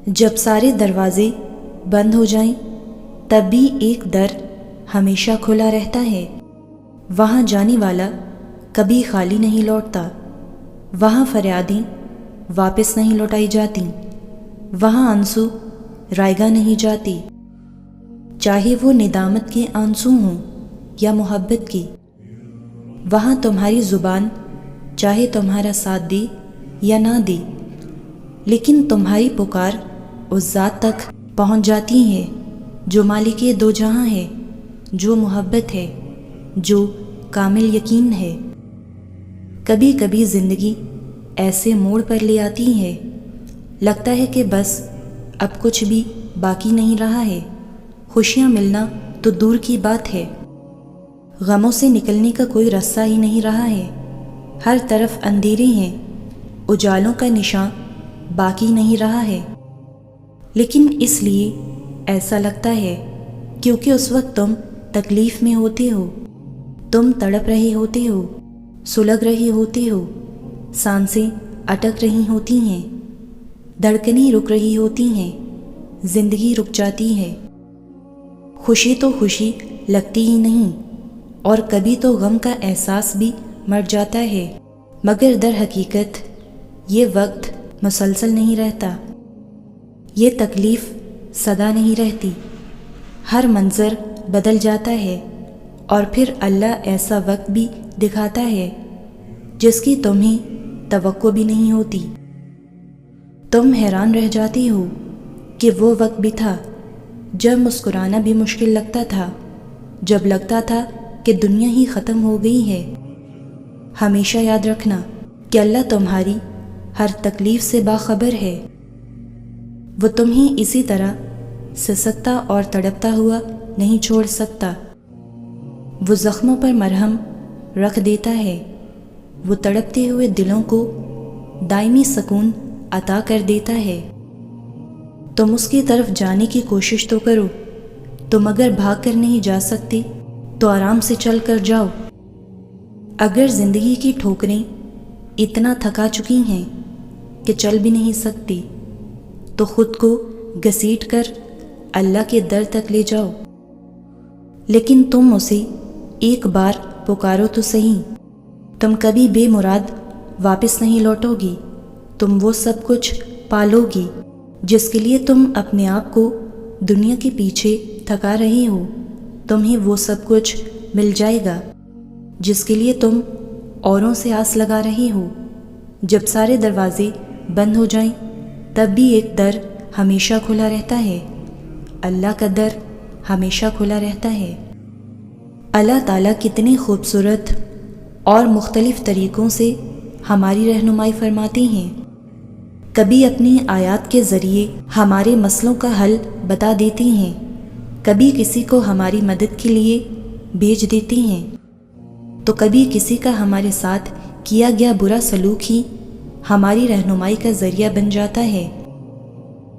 جب سارے دروازے بند ہو جائیں تب بھی ایک در ہمیشہ کھلا رہتا ہے، وہاں جانے والا کبھی خالی نہیں لوٹتا، وہاں فریادیں واپس نہیں لوٹائی جاتی، وہاں آنسو رائگاں نہیں جاتی، چاہے وہ ندامت کے آنسو ہوں یا محبت کی۔ وہاں تمہاری زبان چاہے تمہارا ساتھ دے یا نہ دے، لیکن تمہاری پکار اس ذات تک پہنچ جاتی ہے جو مالک دو جہاں ہے، جو محبت ہے، جو کامل یقین ہے۔ کبھی کبھی زندگی ایسے موڑ پر لے آتی ہے، لگتا ہے کہ بس اب کچھ بھی باقی نہیں رہا ہے، خوشیاں ملنا تو دور کی بات ہے، غموں سے نکلنے کا کوئی راستہ ہی نہیں رہا ہے، ہر طرف اندھیرے ہیں، اجالوں کا نشاں باقی نہیں رہا ہے۔ لیکن اس لیے ایسا لگتا ہے کیونکہ اس وقت تم تکلیف میں ہوتے ہو، تم تڑپ رہے ہوتے ہو، سلگ رہے ہوتے ہو، سانسیں اٹک رہی ہوتی ہیں، دھڑکنیں رک رہی ہوتی ہیں، زندگی رک جاتی ہے۔ خوشی تو خوشی لگتی ہی نہیں، اور کبھی تو غم کا احساس بھی مر جاتا ہے، مگر در حقیقت یہ وقت مسلسل نہیں رہتا، یہ تکلیف سدا نہیں رہتی، ہر منظر بدل جاتا ہے، اور پھر اللہ ایسا وقت بھی دکھاتا ہے جس کی تمہیں توقع بھی نہیں ہوتی۔ تم حیران رہ جاتی ہو کہ وہ وقت بھی تھا جب مسکرانا بھی مشکل لگتا تھا، جب لگتا تھا کہ دنیا ہی ختم ہو گئی ہے۔ ہمیشہ یاد رکھنا کہ اللہ تمہاری ہر تکلیف سے باخبر ہے، وہ تمہیں اسی طرح سسکتا اور تڑپتا ہوا نہیں چھوڑ سکتا، وہ زخموں پر مرہم رکھ دیتا ہے، وہ تڑپتے ہوئے دلوں کو دائمی سکون عطا کر دیتا ہے۔ تم اس کی طرف جانے کی کوشش تو کرو، تم اگر بھاگ کر نہیں جا سکتے تو آرام سے چل کر جاؤ۔ اگر زندگی کی ٹھوکریں اتنا تھکا چکی ہیں کہ چل بھی نہیں سکتی تو خود کو گھسیٹ کر اللہ کے در تک لے جاؤ، لیکن تم اسے ایک بار پکارو تو صحیح، تم کبھی بے مراد واپس نہیں لوٹو گی، تم وہ سب کچھ پالو گی جس کے لیے تم اپنے آپ کو دنیا کے پیچھے تھکا رہے ہو، تمہیں وہ سب کچھ مل جائے گا جس کے لیے تم اوروں سے آس لگا رہے ہو۔ جب سارے دروازے بند ہو جائیں تب بھی ایک در ہمیشہ کھلا رہتا ہے، اللہ کا در ہمیشہ کھلا رہتا ہے۔ اللہ تعالیٰ کتنے خوبصورت اور مختلف طریقوں سے ہماری رہنمائی فرماتے ہیں، کبھی اپنی آیات کے ذریعے ہمارے مسئلوں کا حل بتا دیتے ہیں، کبھی کسی کو ہماری مدد کے لیے بھیج دیتے ہیں، تو کبھی کسی کا ہمارے ساتھ کیا گیا برا سلوک ہی ہماری رہنمائی کا ذریعہ بن جاتا ہے۔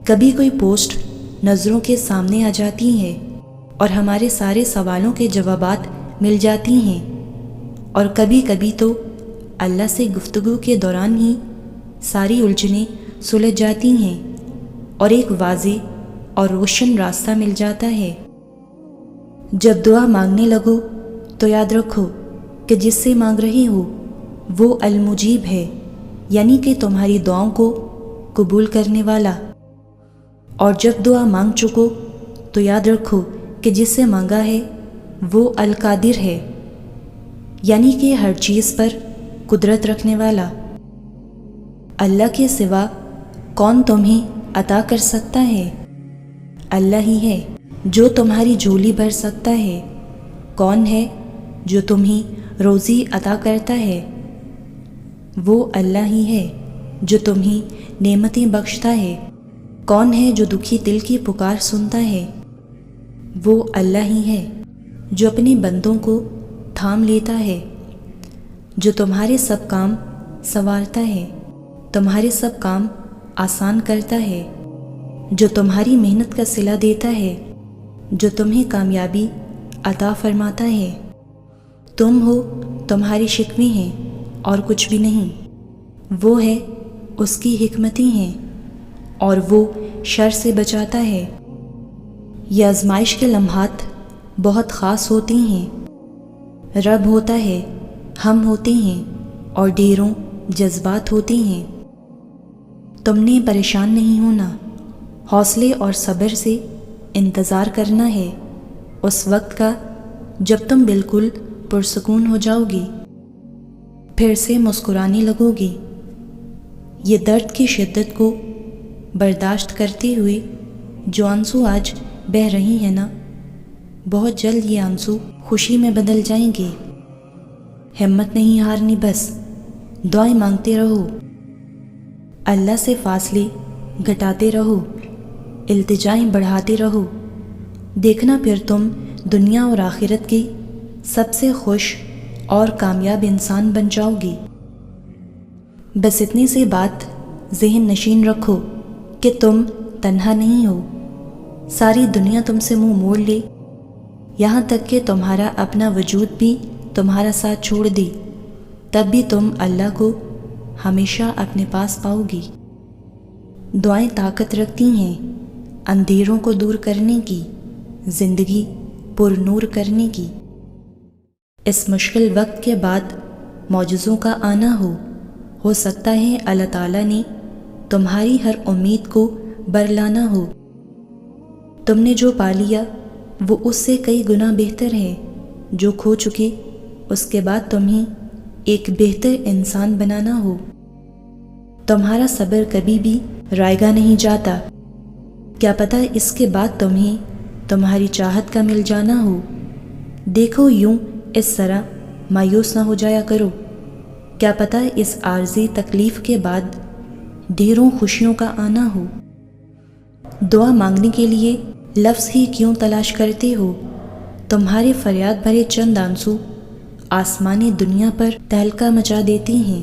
کبھی کوئی پوسٹ نظروں کے سامنے آ جاتی ہے اور ہمارے سارے سوالوں کے جوابات مل جاتی ہیں، اور کبھی کبھی تو اللہ سے گفتگو کے دوران ہی ساری الجھنیں سلجھ جاتی ہیں اور ایک واضح اور روشن راستہ مل جاتا ہے۔ جب دعا مانگنے لگو تو یاد رکھو کہ جس سے مانگ رہے ہو وہ المجیب ہے، یعنی کہ تمہاری دعاؤں کو قبول کرنے والا، اور جب دعا مانگ چکو تو یاد رکھو کہ جس سے مانگا ہے وہ القادر ہے، یعنی کہ ہر چیز پر قدرت رکھنے والا۔ اللہ کے سوا کون تمہیں عطا کر سکتا ہے؟ اللہ ہی ہے جو تمہاری جھولی بھر سکتا ہے۔ کون ہے جو تمہیں روزی عطا کرتا ہے؟ وہ اللہ ہی ہے جو تمہیں نعمتیں بخشتا ہے۔ کون ہے جو دکھی دل کی پکار سنتا ہے؟ وہ اللہ ہی ہے جو اپنے بندوں کو تھام لیتا ہے، جو تمہارے سب کام سنوارتا ہے، تمہارے سب کام آسان کرتا ہے، جو تمہاری محنت کا صلہ دیتا ہے، جو تمہیں کامیابی عطا فرماتا ہے۔ تم ہو، تمہاری شکوے ہیں اور کچھ بھی نہیں، وہ ہے، اس کی حکمتیں ہیں اور وہ شر سے بچاتا ہے۔ یہ آزمائش کے لمحات بہت خاص ہوتے ہیں۔ رب ہوتا ہے، ہم ہوتے ہیں، اور ڈھیروں جذبات ہوتے ہیں۔ تم نے پریشان نہیں ہونا، حوصلے اور صبر سے انتظار کرنا ہے اس وقت کا جب تم بالکل پرسکون ہو جاؤ گی، پھر سے مسکرانے لگو گی۔ یہ درد کی شدت کو برداشت کرتے ہوئے جو آنسو آج بہہ رہی ہیں نا، بہت جلد یہ آنسو خوشی میں بدل جائیں گے۔ ہمت نہیں ہارنی، بس دعائیں مانگتے رہو، اللہ سے فاصلے گھٹاتے رہو، التجائیں بڑھاتے رہو۔ دیکھنا پھر تم دنیا اور آخرت کی سب سے خوش اور کامیاب انسان بن جاؤ گی۔ بس اتنی سی بات ذہن نشین رکھو کہ تم تنہا نہیں ہو۔ ساری دنیا تم سے منہ موڑ لے، یہاں تک کہ تمہارا اپنا وجود بھی تمہارا ساتھ چھوڑ دے، تب بھی تم اللہ کو ہمیشہ اپنے پاس پاؤ گی۔ دعائیں طاقت رکھتی ہیں اندھیروں کو دور کرنے کی، زندگی پر نور کرنے کی۔ اس مشکل وقت کے بعد معجزوں کا آنا ہو سکتا ہے اللہ تعالیٰ نے تمہاری ہر امید کو برلانا ہو۔ تم نے جو پا لیا وہ اس سے کئی گنا بہتر ہے جو کھو چکے، اس کے بعد تمہیں ایک بہتر انسان بنانا ہو۔ تمہارا صبر کبھی بھی رائگاں نہیں جاتا، کیا پتہ اس کے بعد تمہیں تمہاری چاہت کا مل جانا ہو۔ دیکھو یوں اس طرح مایوس نہ ہو جایا کرو، کیا پتہ اس عارضی تکلیف کے بعد ڈھیروں خوشیوں کا آنا ہو۔ دعا مانگنے کے لیے لفظ ہی کیوں تلاش کرتے ہو؟ تمہارے فریاد بھرے چند آنسو آسمانی دنیا پر تہلکہ مچا دیتے ہیں۔